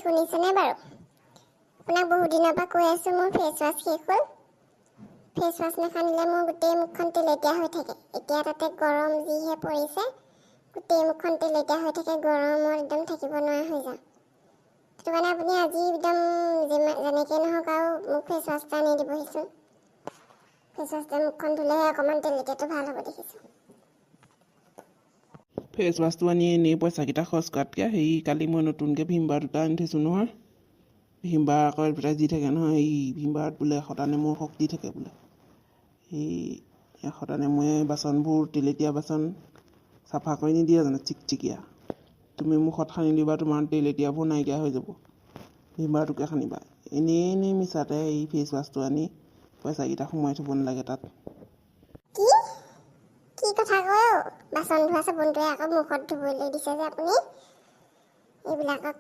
শুনিছেনে বাৰু? আপোনাক বহুত দিনৰ পৰা কৈ আছোঁ মোৰ ফেচ ৱাছ শেষ হ'ল। ফেচ ৱাছ নাসানিলে মোৰ গোটেই মুখখন তেলেতীয়া হৈ থাকে। এতিয়া তাতে গৰম যিহে পৰিছে, গোটেই মুখখন তেলেতীয়া হৈ থাকে, গৰমত একদম থাকিব নোৱাৰা হৈ যাওঁ। সেইটো কাৰণে আপুনি আজি একদম যেনেকৈ নহওক আৰু মোক ফেচ ৱাছ এটা আনি দিবহিচোন। ফেচ ৱাছটোৱে মুখখন ধুলেহে অকণমান তেলেতীয়াটো ভাল হ'ব দেখিছোঁ। ফেচ ৱাছটো আনি এনেই পইচাকেইটা খৰচ কৰাতকৈ কালি মই নতুনকৈ ভীমবাৰ দুটা আনি থৈছোঁ নহয়। ভীমবাৰ আকৌ এডভাৰটাইজ দি থাকে নহয়, ভীমবাৰত বোলে 100টা নেমুৰ শক্তি থাকে বোলে। 100টা নেমুৱে বাচনবোৰ তেলেতীয়া বাচন চাফা কৰি নিদিয়ে জানো, চিকচিকীয়া। তুমি মুখত সানি দিবা, তোমাৰ তেলেতীয়াবোৰ নাইকিয়া হৈ যাব। ভীমবাৰটোকে সানিবা। এনেই মিছাতে ফেচ ৱাছটো আনি পইচাকেইটা সোমাই থ'ব নালাগে তাত। কি কথা কয় অ'? বাচন ধোৱা চাবোনটোৱে আকৌ মুখত ধুবলৈ দিছে যে আপুনি? এইবিলাকক